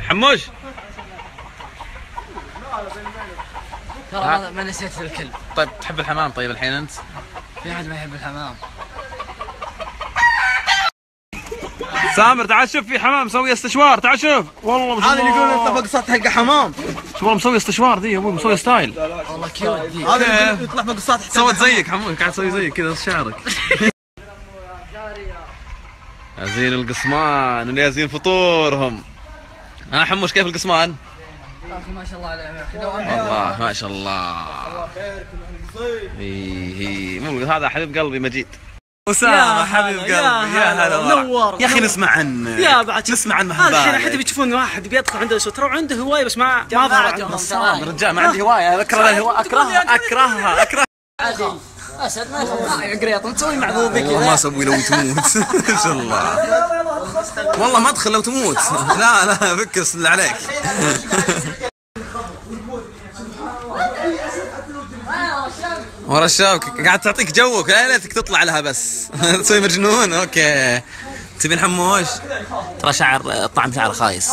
حموش ترى ما نسيت الكلب. طيب تحب الحمام؟ طيب الحين انت؟ في احد ما يحب الحمام؟ سامر تعال شوف، في حمام مسوي استشوار، تعال شوف. والله هذا اللي يقول يطلع فوق السطح تلقى حمام. والله مسوي استشوار ذي يا ابوي، مسوي ستايل. والله كيوت ذي. هذا اللي يطلع فوق السطح سوت زيك حموش، قاعد تسوي زيك كذا شعرك. يازين القصمان اللي يازين فطورهم. ها حموش كيف القصمان؟ اخي ما شاء الله عليه يا اخي. والله ما شاء الله. هي مو هذا حبيب قلبي مجيد. أسامة حبيب قلبي، يا هلا نور يا أخي نسمع عنه، يا بعد نسمع عن الحين محبات. حتى بيشوفون واحد بيدخل عنده سترة وعنده هواية بس ما ظهر. رجال ما عندي هواية، أكره الهواية، أكرهها. اسد ما يخاف قريط مسوي معذوبي كذا. والله ما اسوي لو تموت. ان شاء الله والله ما ادخل لو تموت. لا فكس اللي عليك. ورا الشبكة قاعد تعطيك جوك، لا ليتك تطلع لها بس. تسوي مجنون. اوكي تبين حموش؟ ترى طعم شعر خايس.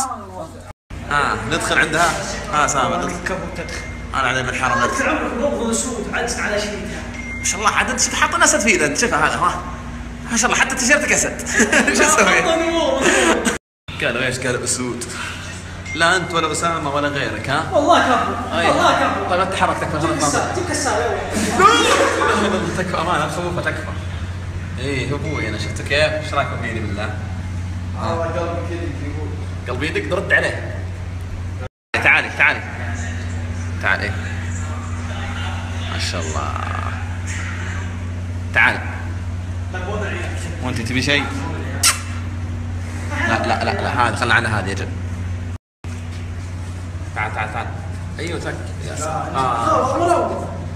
ندخل عندها. سامر ندخل. انا علي بالحرم ندخل. ما شاء الله عاد انت حاط لنا اسد في ايده، انت شوفها هذا ما شاء الله حتى تيشيرتك اسد. شو اسوي؟ قالوا ايش؟ قالوا اسود. لا انت ولا اسامه ولا غيرك. والله كفو والله كفو. طيب لا تتحرك، تكفى جيب كسار. تكفى امانه خوفه تكفى. ايه ابوي انا شفته كيف، ايش رايكم فيني بالله؟ قلبي يدق رد عليه. تعالي ايه ما شاء الله. تعال. وانت تبي شيء؟ لا هذا خلنا عنها هذه. اجل تعال. ايوه تك يا سلام.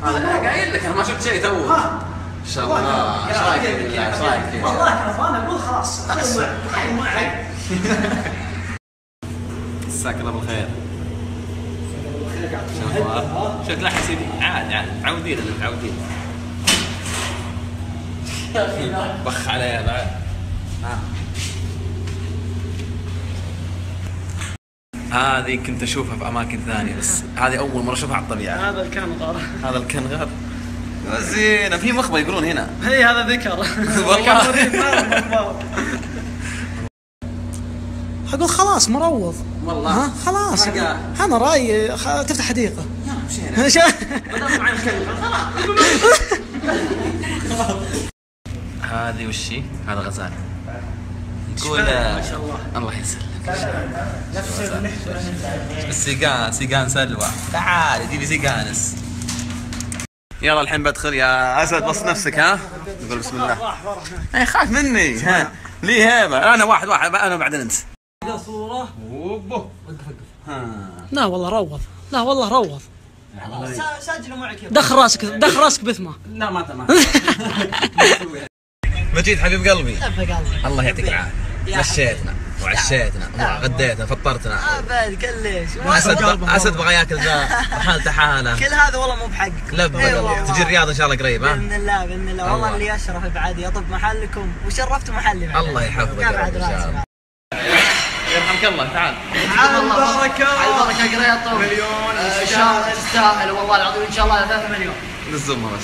هذا قايل لك انا ما شفت شيء تو. ان شاء الله. ايش رايك بالله؟ ايش رايك فيه؟ والله كفو. انا اقول خلاص. مساك الله بالخير. شوف لا سيدي، عاد متعودين. بخ عليها بعد. هذه كنت اشوفها في اماكن ثانيه، بس هذه اول مره اشوفها على الطبيعه. هذا الكنغر. هذا الكنغر زين. في مخبه يقولون هنا. هي هذا ذكر. والله. اقول خلاص مروض والله خلاص. انا رايي تفتح حديقه. هذه وشي؟ هذا غزال. نقول ما شاء الله يسلمك. سيقان سلوى. تعال جيبي سيقانس. يلا الحين بدخل يا اسد. بص نفسك. نقول بسم الله. اي خاف مني. لي هيبه. انا واحد انا بعدين انت. صوره. وقف. لا والله روض. لا والله روض. سجلوا معك. دخل راسك بثمه. لا ما تمام. مجيد حبيب قلبي. الله يعطيك العافيه. مشيتنا وعشيتنا وغديتنا فطرتنا. ابد كلش. اسد بغى ياكل ذا حالته حاله. كل هذا والله مو بحق. تجي الرياض ان شاء الله قريب. باذن الله والله اللي يشرف بعد يطب محلكم وشرفتوا محلي بعد. الله يحفظك ان شاء الله. يرحمك الله. تعال. على البركه قريطه مليون ان شاء الله تستاهل والله العظيم. ان شاء الله 3 مليون للزمه بس.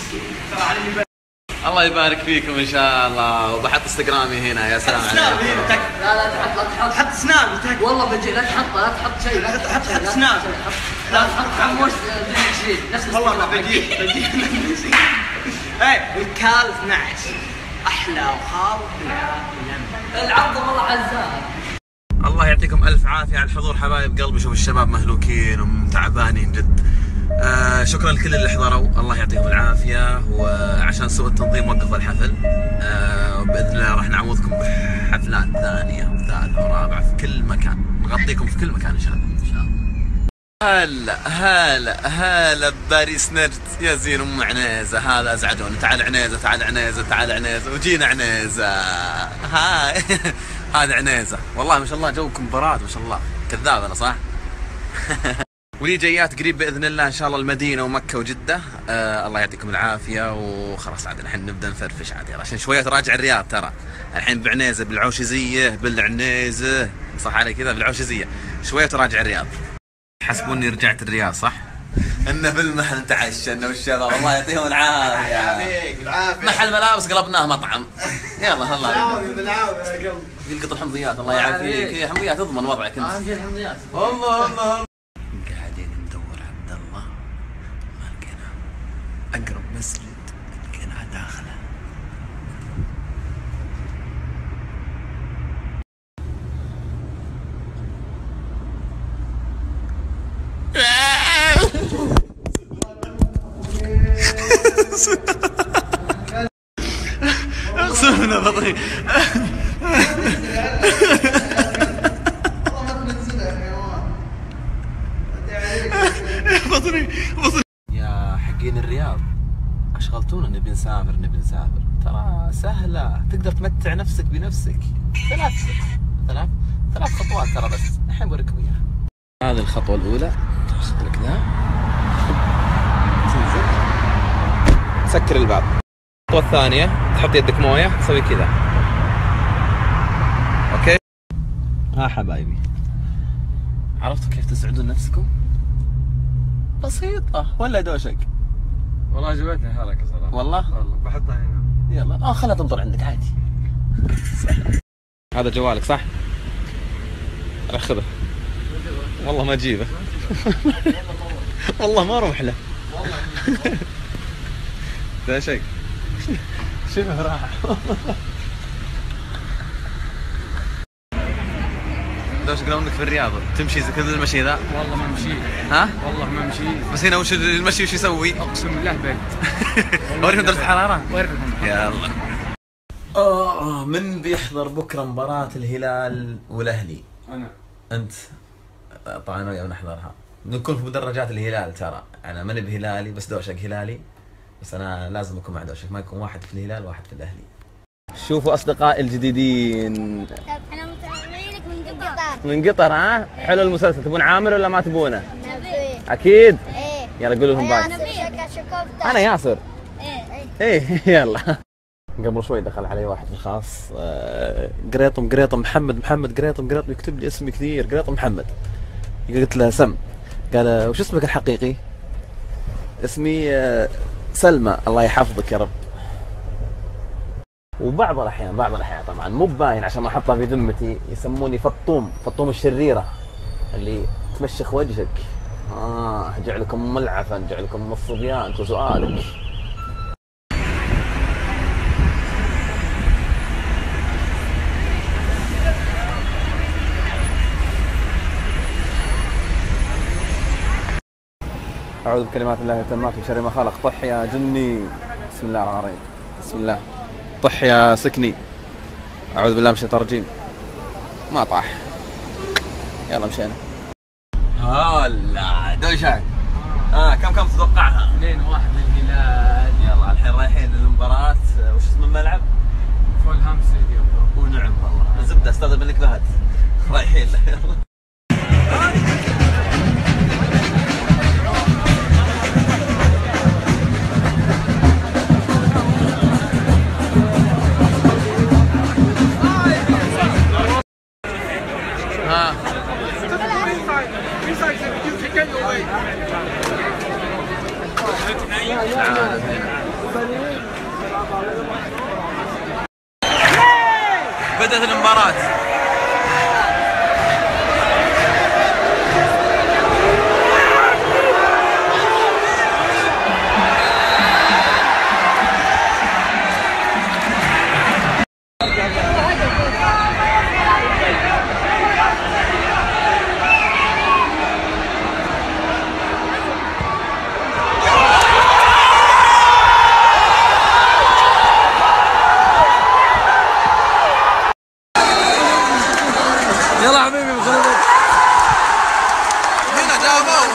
الله يبارك فيكم ان شاء الله. وبحط انستغرامي هنا. يا سلام عليكم. لا تحط سناب. والله بجي لا تحط شيء. لا تحط سناب. لا تحط حموش 22 نفس والله بجي. الكال 12 احلى وخالص العرض والله عزام. الله يعطيكم الف عافيه على الحضور حبايب قلبي. شوف الشباب مهلوكين ومتعبانين جد. شكرا لكل اللي حضروا. الله يعطيكم العافيه. وعشان سوء التنظيم وقف الحفل. وباذن الله راح نعوضكم بحفلات ثانيه وثالثه ورابعه في كل مكان. نغطيكم في كل مكان ان شاء الله. هلا بباريس نرد. يا زين ام عنيزه. هذا ازعجوني. تعال عنيزه. وجينا عنيزه. هاي. هذا عنيزه. والله ما شاء الله جوكم براد ما شاء الله. كذاب انا صح؟ ولي جيات قريب باذن الله ان شاء الله المدينه ومكه وجده. الله يعطيكم العافيه. وخلاص عاد الحين نبدا نفرفش عاد عشان شويه راجع الرياض. ترى الحين بعنيزه بالعوشزيه بالعنيزه صح علي كذا بالعوشزيه شويه راجع الرياض. حسبوني رجعت الرياض صح؟ انه بالمحل نتعشى والشباب الله يعطيهم العافيه. يعافيك بالعافيه. محل ملابس قلبناه مطعم. يلا الله بالعافيه بالعافيه يا قلبي. يلقط الحمضيات الله يعافيك. هي حمضيات تضمن وضعك انت. اهم شيء الحمضيات. الله الله. قاعدين ندور عبد الله ما لقيناه. اقرب مسجد لقيناه داخله. اقسم بطني. يا حقين الرياض اشغلتونا نبي نسافر نبي نسافر. ترى سهله تقدر تمتع نفسك بنفسك. ثلاث خطوات ترى بس الحين بوريكم اياها. هذه الخطوه الاولى تاخذ لك ذا تنزل تسكر الباب. الخطوه الثانيه تحط يدك مويه تسوي كذا. اوكي ها حبايبي عرفتوا كيف تسعدون نفسكم؟ بسيطة ولا دوشك؟ والله عجبتني الحركه صراحه. والله بحطها هنا. يلا خلها تنطر عندك عادي. هذا جوالك صح؟ خذه. والله ما اجيبه. والله ما اروح له. ذا شيء. شبه راح. دوش قالوا انك في الرياض تمشي زي كذا المشي ذا؟ والله ما مشيت. ها؟ والله ما مشيت. بس هنا وش المشي وش يسوي؟ اقسم بالله بيت. اوريهم درجة الحرارة؟ وريهم. يلا. من بيحضر بكره مباراة الهلال والاهلي؟ انا. انت. طبعا انا وياه نحضرها. نكون في مدرجات الهلال ترى، انا ماني بهلالي بس دوشك هلالي، بس انا لازم اكون مع دوشك، ما يكون واحد في الهلال وواحد في الاهلي. شوفوا اصدقائي الجديدين. احنا متابعينك من قطر. من قطر ها؟ حلو المسلسل، تبون عامر ولا ما تبونه؟ نبي. اكيد؟ ايه. يلا قولوا لهم باي. انا ياسر. ايه يلا. قبل شوي دخل علي واحد الخاص قريطم محمد قريطم يكتب لي اسمي كثير قريطم محمد. قلت له سم، قال وش اسمك الحقيقي؟ اسمي سلمى الله يحفظك يا رب. وبعض الاحيان طبعا مو باين عشان ما احطها في ذمتي يسموني فطوم الشريره اللي تمشخ وجهك. جعلكم ملعفا جعلكم من الصبيان وسؤالك. أعوذ بكلمات الله التامات من شر ما خلق. طح يا جني. بسم الله الرحمن الرحيم. بسم الله. طح يا سكني. أعوذ بالله من الشيطان الرجيم. ما طاح. يلا مشينا. هلا دوشك. كم تتوقعها؟ 2-1 للهلال. يلا الحين رايحين للمباراة. وش اسم الملعب؟ فولهام ستاديوم. ونعم والله. زبدة استاذ الملك فهد. رايحين له يلا. بدأت المباراة. يلا حبيبي هنا جابوا.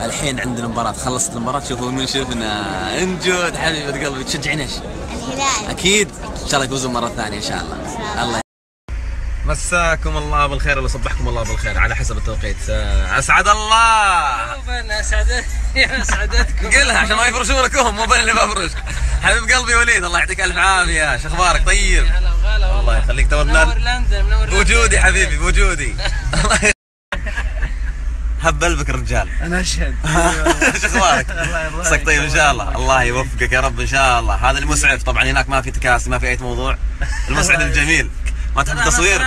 الحين عندنا مباراة، خلصت المباراة شوفوا من شفنا. انجود حبيبة قلبي تشجعين ايش؟ الهلال. اكيد ان شاء الله يفوزون مرة ثانية ان شاء الله. الله مساكم الله بالخير ولا صبحكم الله بالخير على حسب التوقيت. اسعد الله. اسعدتكم. قلها عشان ما يفرشون لك هم، مو بين اللي بفرش. حبيب قلبي وليد، الله يعطيك الف عافيه، شو اخبارك؟ طيب هلا وغلا. الله يخليك. تو منور لندن، منور بوجودي حبيبي بوجودي. هب قلبك الرجال. انا اشهد. شو اخبارك؟ عساك طيب ان شاء الله، الله يوفقك يا رب ان شاء الله. هذا المسعف طبعا، هناك ما في تكاسي ما في اي موضوع. المسعد الجميل. ما تحب التصوير؟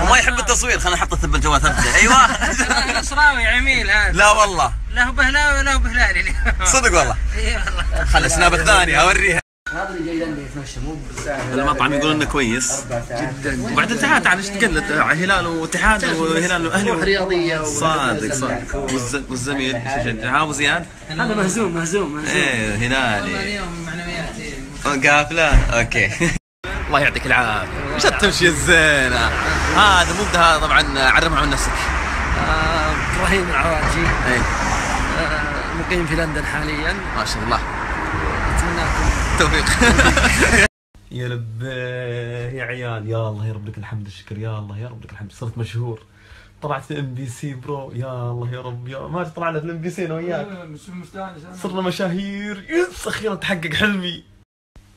وما يحب التصوير، خلينا نحط الثب الجوال ثبته. ايوه. نصراوي عميل هذا. لا والله. لا هو بهلاوي ولا هو بهلالي. صدق والله. اي والله. خلي السناب الثاني اوريها. هذا اللي جاي لنا يتمشى مو بالساعه. المطعم يقول انه كويس جدا. وبعدين تعال ايش تقلد هلال واتحاد وهلال واهلي رياضيه صادق. والزميل ابو زياد هذا مهزوم. ايه هلالي اليوم معنويات قافله. اوكي. الله يعطيك العافيه. وش التمشيه الزينه هذا؟ مو هذا طبعا. عرفنا عن نفسك. ابراهيم العراجي. ايه مقيم في لندن حاليا. ما شاء الله. اتمنى لكم توفيق. يا لبيه يا عيال، يا الله يا رب لك الحمد الشكر، يا الله يا رب لك الحمد. صرت مشهور، طلعت في MBC برو، يا الله يا رب. يا ما طلعنا في MBC انا وياك، صرنا مشاهير. يس اخيرا تحقق حلمي.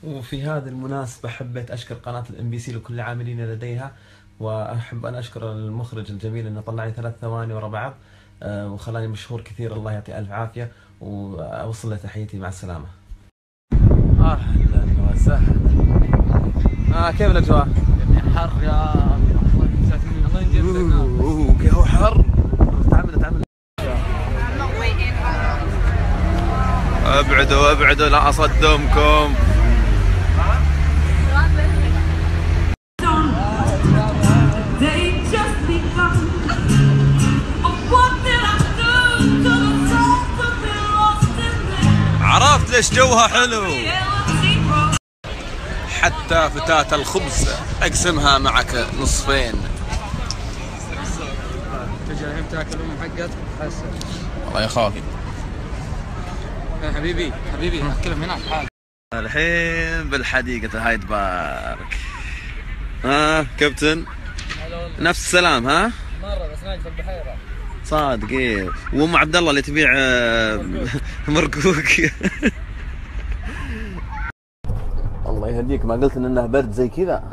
وفي هذه المناسبة حبيت أشكر قناة MBC لكل العاملين لديها، وأحب أن أشكر المخرج الجميل أنه طلعني 3 ثواني ورا بعض وخلاني مشهور كثير. الله يعطيه ألف عافية، وأوصل له تحيتي. مع السلامة. أهلا وسهلا. كيف الأجواء؟ حر يا الله ينجزك. كيف هو حر. تعمل ابعدوا لا أصدمكم. عرفت ليش جوها حلو. حتى فتاة الخبز أقسمها معك نصفين. تجي الحين تاكل حقتك تحسن. الله يخافي. حبيبي اكلهم هناك حاجه. الحين بالحديقة هايد بارك. كابتن نفس السلام. مره بس ناقص البحيره صادق. ايه وام عبد الله اللي تبيع مرقوق. الله يهديك، ما قلت انه برد زي كذا.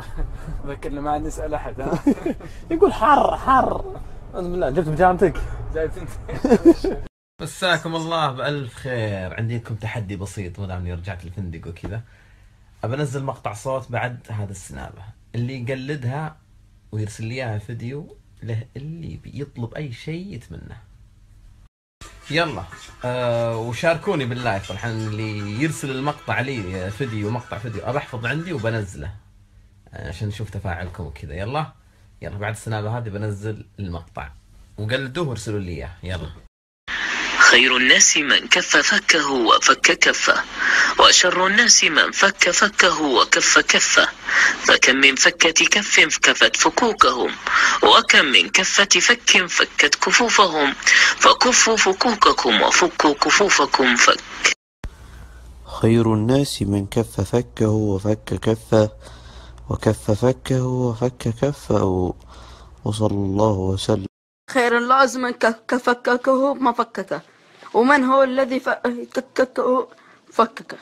ذكرنا ما عاد نسال احد. يقول حر. اعوذ بالله. جبت بجامتك؟ جايب انت. مساكم الله بألف خير. عندي لكم تحدي بسيط، ما دام اني رجعت الفندق وكذا. ابى انزل مقطع صوت بعد هذا السنابه، اللي يقلدها ويرسل لي اياها فيديو له اللي بيطلب اي شيء يتمناه. يلا وشاركوني باللايف. الحين اللي يرسل المقطع لي مقطع فيديو ابى احفظ عندي وبنزله عشان نشوف تفاعلكم وكذا. يلا بعد السنابه هذه بنزل المقطع وقلدوه وارسلوا لي اياه. يلا. خير الناس من كف فكه وفك كفه، وشر الناس من فك فكه وكف كفه، فكم من فكة كف كفت فكوكهم، وكم من كفة فك فكت كفوفهم، فكفوا فكوككم وفكوا كفوفكم فك. خير الناس من كف فكه وفك كفه، وكف فكه وفك كفه، وصلى الله وسلم. خير الناس من فككه ما فكته، ومن هو الذي فككه فككه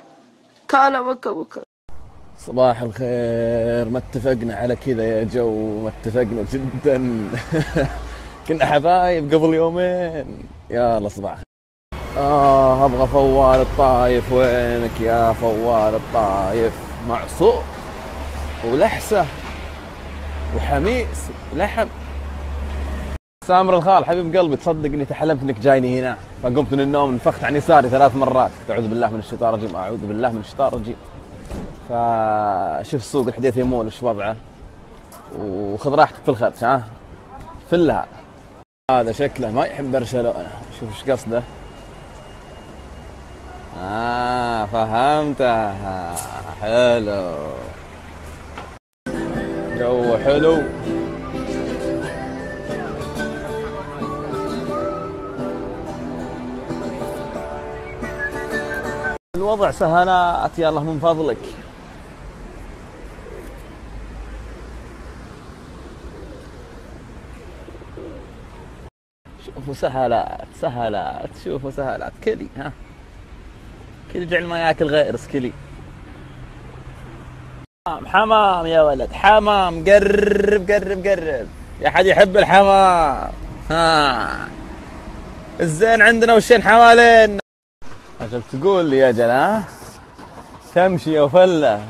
قال وكوك. صباح الخير. ما اتفقنا على كذا يا جو، ما اتفقنا جدا. كنا حبايب قبل يومين. يلا صباح ابغى فوال الطايف. وينك يا فوال الطايف؟ معصوب ولحسه وحميس ولحم. سامر الخال حبيب قلبي، تصدق اني تحلمت انك جايني هنا، فقمت من النوم نفخت عن يساري 3 مرات. اعوذ بالله من الشيطان الرجيم، اعوذ بالله من الشيطان الرجيم. فشوف السوق الحديثي مول ايش وضعه، وخذ راحتك في الخرج. فلها. هذا شكله ما يحب برشلونة. شوف ايش قصده. فهمتها. حلو، جو حلو. الوضع سهلات يا الله من فضلك. شوفوا سهلات سهلات، شوفوا سهلات كلي. ها كلي جعل ما ياكل غيرس كلي. حمام يا ولد، حمام. قرب قرب قرب يا حد يحب الحمام. ها الزين عندنا والشين حوالينا. اجل تقول لي يا جل. ها تمشي يا فله.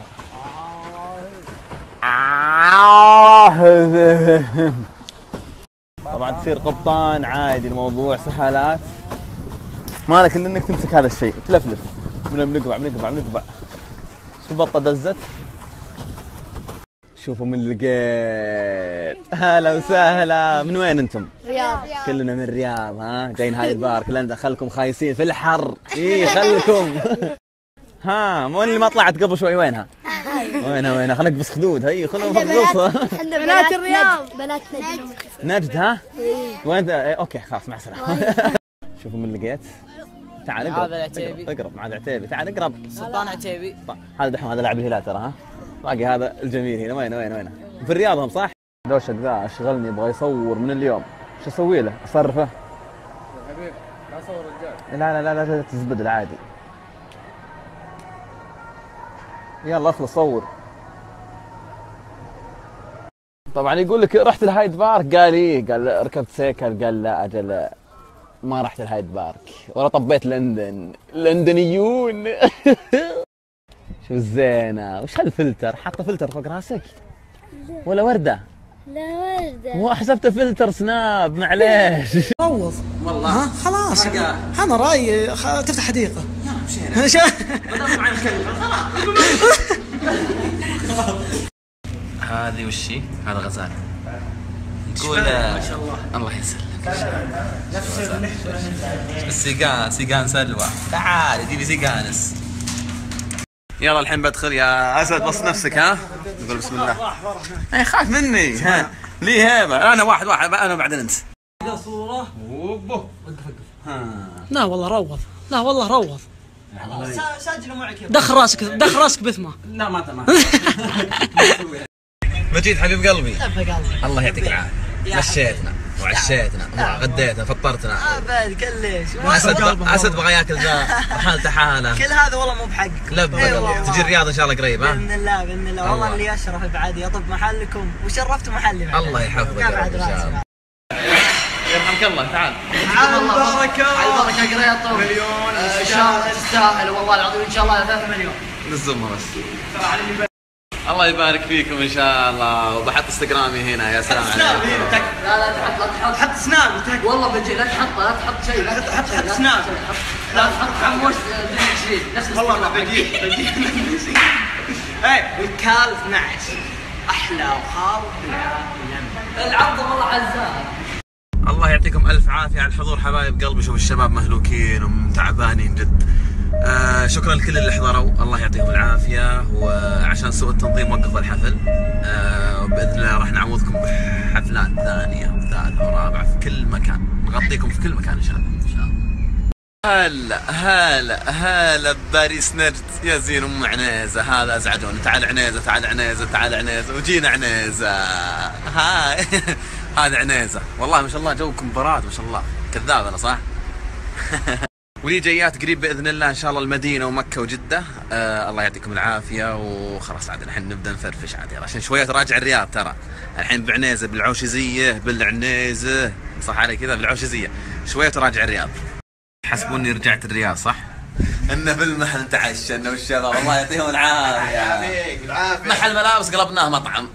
طبعا تصير قبطان عادي، الموضوع سهالات، مالك الا انك تمسك هذا الشيء تلفلف. بنقبع بنقبع بنقبع. شوف البطه دزت. شوفوا من لقيت. هلا وسهلا. من وين انتم؟ رياض. كلنا من الرياض. ها جايين هاي البارك لان دخلكم خايسين في الحر. اي خلكم. ها وين اللي ما طلعت قبل شوي؟ وينها؟ وينها خلينا نقبص خدود. هي خلونا نقبصها. بنات الرياض. بنات نجد. ها وين؟ اوكي خلاص مع السلامه. شوفوا من لقيت. تعال اقرب. هذا العتيبي. اقرب مع العتيبي. تعال اقرب. سلطان عتيبي. هذا دحوم، هذا لاعب الهلال ترى. ها باقي هذا الجميل هنا. وين في الرياض هم صح؟ دوشك ذا اشغلني، يبغى يصور من اليوم. شو اسوي له؟ اصرفه؟ يا حبيبي لا صور رجال. لا تزبد العادي. يلا اخلص صور. طبعا يقول لك رحت الهايد بارك. قال ايه؟ قال ركبت سيكل. قال لا اجل ما رحت الهايد بارك ولا طبيت لندن. لندنيون. شو الزينه. وش هالفلتر؟ حاطه فلتر فوق راسك ولا ورده؟ لا وردة. مو حسبته فلتر سناب. معليش. روض والله. ها خلاص انا رايي تفتح حديقه. هذه وشي؟ هذا غزال. نقول ما شاء الله يسلمك. سيقان سلوى. تعال جيبي سيقانس. يلا الحين بدخل يا اسد. بص نفسك. ها نقول بسم الله. اي خاف مني. ها لي هيبه. انا واحد انا بعدين انت. صوره. وقف. لا والله روض. لا والله روض. سجلوا معك. دخل راسك بثمه. لا ما تمام. مجيد حبيب قلبي. الله يعطيك العافيه. مشيتنا وعشيتنا وغديتنا فطرتنا. ابد قال ليش؟ اسد بغى ياكل ذا حالته حاله. كل هذا والله مو بحقك. لبى. تجي الرياض ان شاء الله قريب. ها باذن الله باذن الله. والله اللي يشرف بعد يطب محلكم وشرفتوا محلي. الله يحفظك يا رب ان شاء الله. يرحمك الله. تعال. على البركه. على البركه قريطه. مليون ان شاء الله تستاهل والله العظيم. ان شاء الله 3 مليون. نزمها بس. الله يبارك فيكم ان شاء الله. وبحط انستغرامي هنا. يا سلام عليكم. لا تحط. حط سناب. والله بجي. لا تحط شيء. لا تحط سناب. لا تحط حموش 22 نفس والله بجيب. الكال 12 احلى وخالص العرض والله عزام. الله يعطيكم الف عافيه على الحضور حبايب قلبي. شوف الشباب مهلوكين ومتعبانين جد. شكرا لكل اللي حضروا. الله يعطيهم العافيه. وعشان سوء التنظيم وقف الحفل. وباذن الله راح نعوضكم بحفلات ثانيه وثالثه ورابعه في كل مكان. نغطيكم في كل مكان ان شاء الله. هلا بباريس نجد. يا زين ام عنيزه. هذا ازعجوني. تعال عنيزه. وجينا عنيزه. هاي. هذا عنيزه. والله ما شاء الله جوكم براد ما شاء الله. كذاب انا صح؟ ولي جيات قريب باذن الله ان شاء الله المدينه ومكه وجده. الله يعطيكم العافيه. وخلاص عاد الحين نبدا نفرفش عاد عشان شويه راجع الرياض. ترى الحين بعنيزه بالعوشزيه بالعنيزه صح علي كذا بالعوشزيه شويه راجع الرياض. حسبوني رجعت الرياض صح؟ انه في المحل تعشنا والشباب الله يعطيهم العافيه. يعافيك العافيه. محل ملابس قلبناه مطعم.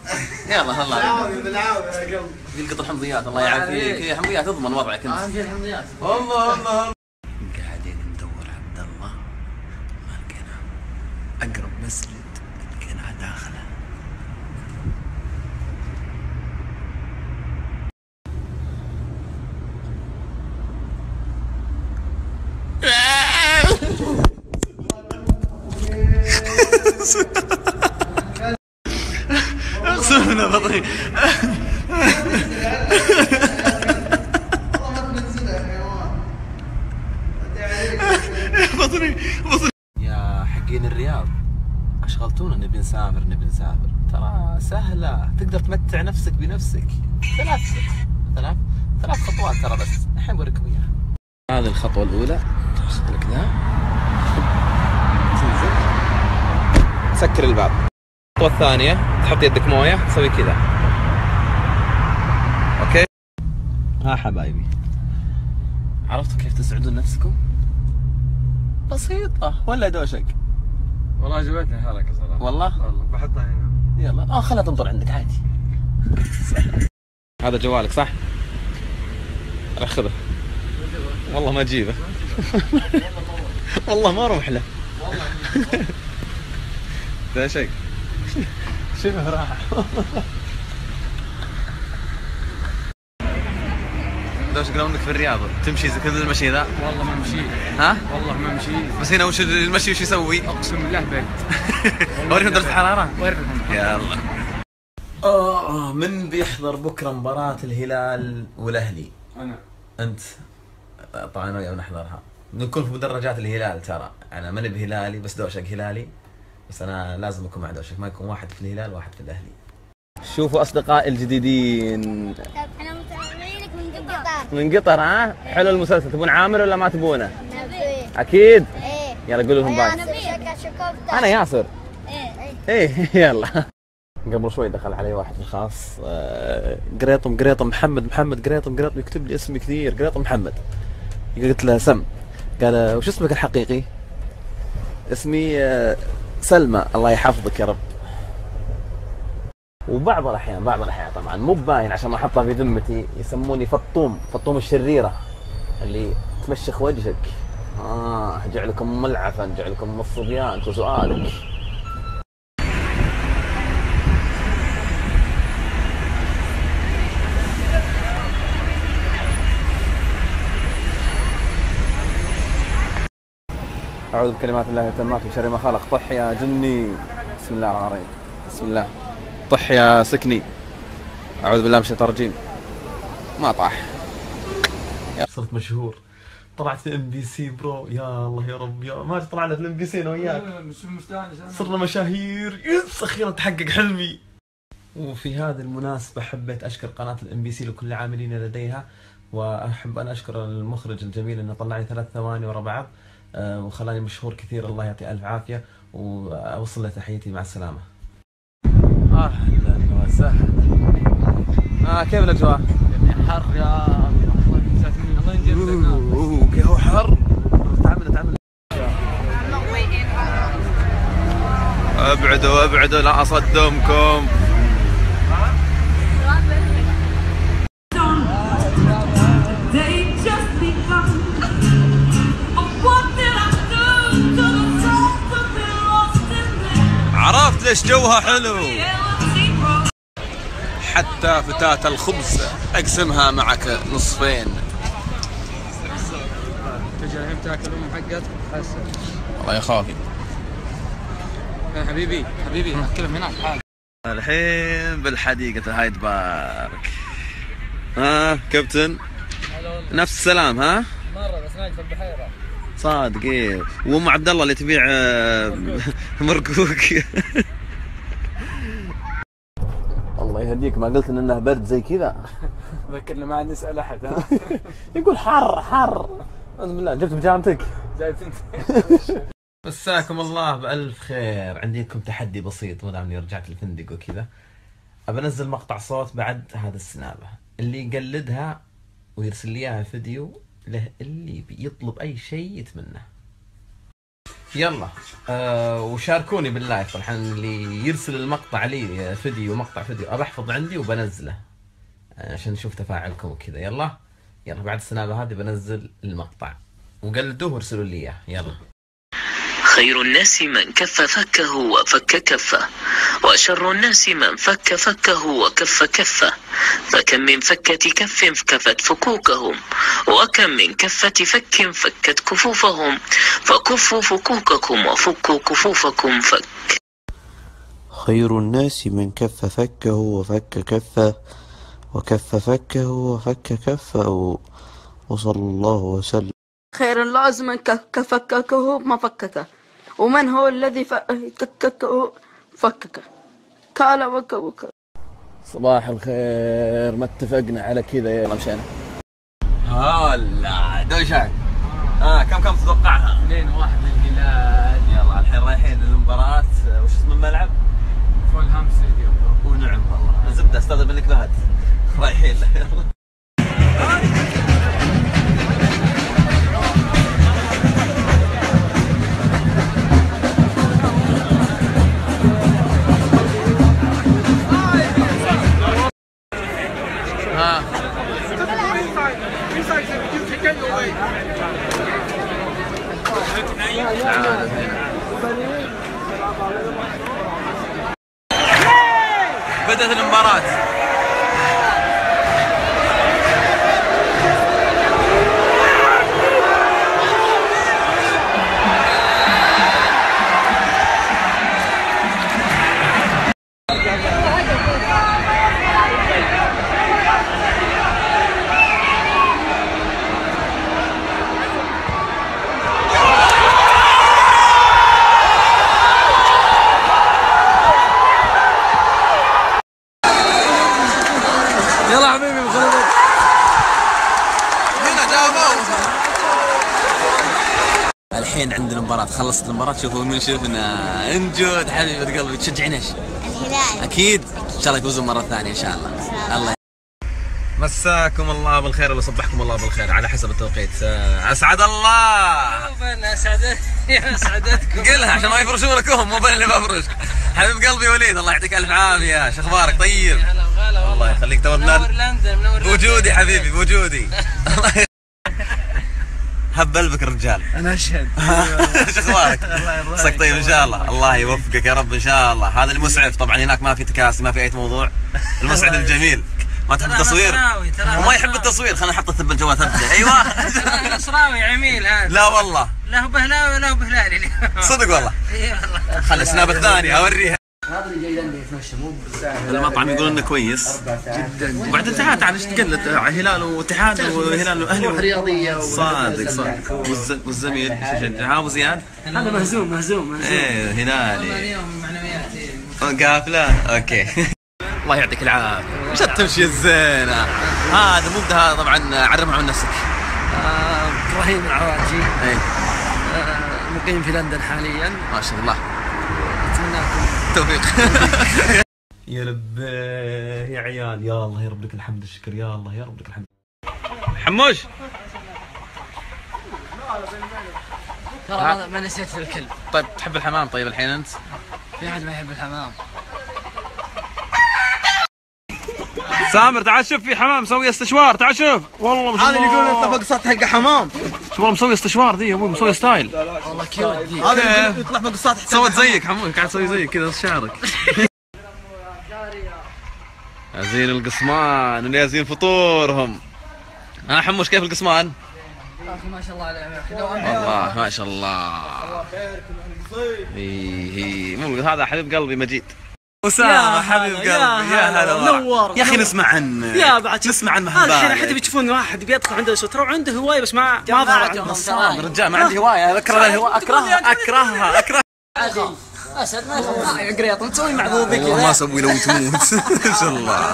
يلا الله بالعافيه. يلقط الحمضيات الله يعافيك. هي حمضيات اضمن وضعك انت. عندي الحمضيات. الله قاعدين ندور عبد الله ما لقيناه. اقرب مسجد لقيناه داخله. اغسلنا بطريق. يا حقين الرياض اشغلتونا. نبي نسافر ترى سهله. تقدر تمتع نفسك بنفسك. ثلاث خطوات ترى بس. الحين بوريكم اياها. هذه الخطوة الأولى، تاخذ لك ذا تنزل تسكر الباب. الخطوة الثانية تحط يدك موية تسوي كذا. اوكي؟ ها حبايبي، عرفتوا كيف تسعدون نفسكم؟ بسيطة ولا دوشك؟ والله عجبتني الحركة صراحة. والله بحطها هنا. يلا خلها تنطر عندك عادي. هذا جوالك صح؟ راح خذه. والله ما اجيبه. والله ما اروح له. ذا شيء. شنو راح؟ دوش قالوا انك في الرياض تمشي زي كذا المشي ذا؟ والله ما مشيت. ها؟ والله ما مشيت. بس هنا وش المشي وش يسوي؟ اقسم بالله برد. وريهم درجة الحرارة؟ وريهم. يلا. من بيحضر بكره مباراة الهلال والاهلي؟ انا. انت. طبعا انا وياه بنحضرها. بنكون في مدرجات الهلال ترى، انا ماني بهلالي بس دوشك هلالي، بس انا لازم اكون مع دوشك، ما يكون واحد في الهلال وواحد في الاهلي. شوفوا اصدقائي الجديدين. احنا متابعينك من قطر. من قطر ها؟ حلو المسلسل، تبون عامر ولا ما تبونه؟ نبي. اكيد؟ ايه. يلا قولوا لهم باي. انا ياسر. ايه يلا. قبل شوي دخل علي واحد في الخاص، قريطم محمد قريطم يكتب لي اسمي كثير، قريطم محمد. قلت له سم، قال وش اسمك الحقيقي؟ اسمي سلمى. الله يحفظك يا رب. وبعض الاحيان طبعا مو باين عشان ما احطها في ذمتي، يسموني فطوم الشريره اللي تمشخ وجهك. جعلكم ملعفا، جعلكم الصبيان. شو سؤالك؟ أعوذ بكلمات الله التامات من شر ما خلق. طح يا جني. بسم الله الرحمن الرحيم. بسم الله. طح يا سكني. أعوذ بالله من الشيطان الرجيم. ما طاح. صرت مشهور. طلعت في MBC برو. يا الله يا رب يا ما طلعنا في MBC أنا وياك. صرنا مشاهير. يس أخيرا تحقق حلمي. وفي هذه المناسبة حبيت أشكر قناة MBC لكل العاملين لديها، وأحب أن أشكر المخرج الجميل أنه طلعني 3 ثواني ورا بعض وخلاني مشهور كثير. الله يعطيه ألف عافية، وأوصل له تحيتي. مع السلامة. أهلا وسهلا. كيف الأجواء؟ حر يا الله ينجزك. كيف هو حر. تعمل ابعدوا لا أصدمكم. عرفت ليش جوها حلو. حتى فتاة الخبز أقسمها معك نصفين. تجي الحين تاكل حقتك تحسن. والله يا خافي. حبيبي اكلهم هناك حاجة. الحين بالحديقة هايد بارك. كابتن نفس السلام. مرة بس ناقص البحيرة. صادق ايه. وام عبد الله اللي تبيع مرقوق. الله يهديك، ما قلت انه برد زي كذا. ذكرني ما عاد نسأل احد. يقول حر. اعوذ بالله. جبت بجامتك؟ جايب انت. مساكم الله بألف خير. عندي لكم تحدي بسيط، ما دام اني رجعت الفندق وكذا، ابى انزل مقطع صوت بعد هذا السنابه. اللي يقلدها ويرسل لي اياها فيديو له اللي بيطلب اي شيء يتمناه. يلا وشاركوني باللايف. الحين اللي يرسل المقطع لي مقطع فيديو ابى احفظ عندي وبنزله عشان نشوف تفاعلكم وكذا. يلا بعد السنابه هذه بنزل المقطع وقلدوه وارسلوا لي اياه. يلا. خير الناس من كف فكه وفك كفه، وشر الناس من فك فكه وكف كفه، فكم من فكة كف كفت فكوكهم، وكم من كفة فك فكت كفوفهم، فكفوا فكوككم وفكوا كفوفكم. فك. خير الناس من كف فكه وفك كفه وكف فكه وفك كفه وصلى الله وسلم. خير لازم من كفككه ما فككه، ومن هو الذي فككه فككه. قال وك. صباح الخير. ما اتفقنا على كذا؟ يلا مشينا. هلا دوشك. كم تتوقعها؟ 2-1 للهلال. يلا الحين رايحين للمباراة. وش اسم الملعب؟ فولهام ستاديوم. ونعم والله زبدة استاذ الملك فهد. رايحين له يلا. بدأت المباراة. يلا حبيبي بخلص. الحين عندنا مباراة. خلصت المباراة شوفوا من شفنا. انجود حبيبة قلبي تشجعين ايش؟ الهلال. اكيد ان شاء الله يفوزون مرة ثانية ان شاء الله. الله مساكم الله بالخير ولا صبحكم الله بالخير على حسب التوقيت. اسعد الله. اسعدتكم. قلها عشان ما يفرشونكم، مو بين اللي بفرش. حبيب قلبي وليد الله يعطيك الف عافية. شو اخبارك؟ طيب الله يخليك. تو منور لندن. منور بوجودي حبيبي بوجودي. هب قلبك الرجال. انا اشهد. شو اخبارك؟ عساك طيب ان شاء الله. الله يوفقك يا رب ان شاء الله. هذا المسعف طبعا هناك ما في تكاسي ما في اي موضوع. المسعد الجميل. ما تحب التصوير؟ وما يحب التصوير. خلينا نحط الثب الجوال ثبته. ايوه. نصراوي عميل هذا. لا والله. لا هو بهلاوي ولا هو بهلالي. صدق والله. اي والله. خلي السناب الثاني اوريها. هذا اللي جاي لندن يتمشى مو بالساعة. المطعم يقول انه كويس جدا. وبعدين تعال ايش تقلد هلال واتحاد وهلال واهلي رياضية. صادق. والزميل ابو زياد هذا مهزوم. ايه هلالي. اليوم معنويات. قافله اوكي. الله يعطيك العافيه. وش التمشيه الزينه هذا؟ مو هذا طبعا. عرفنا عن نفسك. ابراهيم العواجي. ايه مقيم في لندن حاليا. ما شاء الله. اتمنى لكم توفيق. يا لبيه يا عيال. يا الله يا رب لك الحمد الشكر. يا الله يا رب لك الحمد. حموش ترى ما نسيت الكلب. طيب تحب الحمام؟ طيب الحين انت في احد ما يحب الحمام؟ سامر تعال شوف في حمام مسوي استشوار. تعال شوف والله هذا اللي يقول انت فوق السطح حق حمام. والله مسوي استشوار ذي يا ابوي. مسوي ستايل. والله كيوت ذي. هذا يطلع فوق السطح. سوت زيك حمود. قاعد تسوي زيك كذا شعرك. زين القصمان اللي يزين فطورهم. حموش كيف القصمان؟ اخي ما شاء الله عليه. والله ما شاء الله. هي مو هذا حبيب قلبي مجيد. أسامة حبيب قلبي. يا هلا نور. يا أخي نسمع عنه. يا بعد نسمع عن الحين محبايك. حتى بيشوفون واحد بيدخل عنده سترة وعنده هواية بس ما ظهر. رجال ما عندي هواية. أكره الهواية. أكرهها. اسد ما يخاف قريط تسوي معذوب كذا. والله ما اسوي لو تموت. ان شاء الله.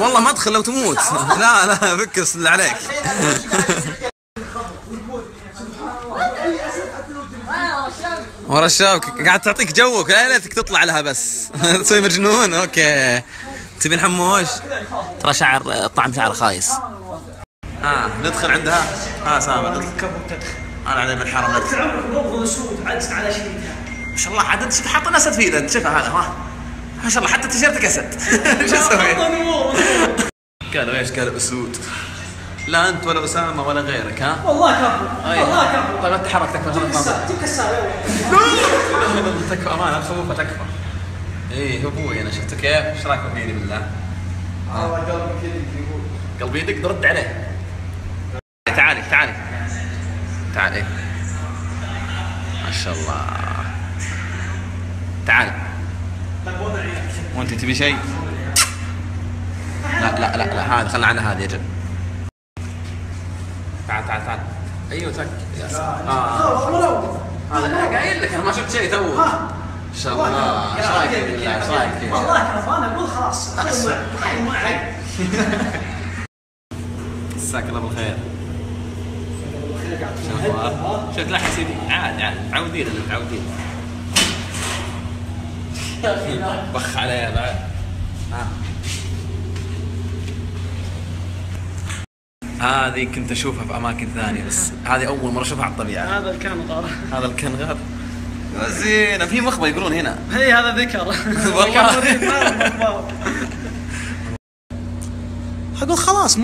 والله ما ادخل لو تموت. لا فكس اللي عليك. ورا الشبكة قاعد تعطيك جوك. لا ليتك تطلع لها بس. تسوي مجنون. اوكي تبين حموش؟ ترى طعم شعر خايس. ندخل عندها. سامر ندخل. انا علي بالحرم ندخل. ما شاء الله عاد انت حاط اسد فيه. انت شوف هذا ما شاء الله حتى تيشيرتك اسد. شو اسوي؟ قالوا ايش؟ قالوا اسود. لا انت ولا اسامه ولا غيرك. والله كفو. والله كفو. طيب انت تحرك تكفى. جيب كساره. تكفى امانه خوفه تكفى. ايه ابوي انا شفته كيف. ايش رايك فيني بالله؟ قلبي يدق رد عليه. تعالي ما شاء الله. تعالي. وانت تبي شيء؟ لا هذا خلنا عنها. هذه يا جد. تعال. ايوه تك. يا سلام. هذا قايل لك انا ما شفت شيء تو. ان شاء الله. ايش رايك بالله؟ ايش رايك؟ والله كفو. انا اقول خلاص. مساك الله بالخير. شوف لا يا سيدي عاد متعودين متعودين. بخ عليها بعد. هذه كنت اشوفها في اماكن ثانيه بس هذه اول مره اشوفها على الطبيعه. هذا الكنغر. هذا الكنغر زين. في مخبه يقولون هنا. هي هذا ذكر. والله اقول خلاص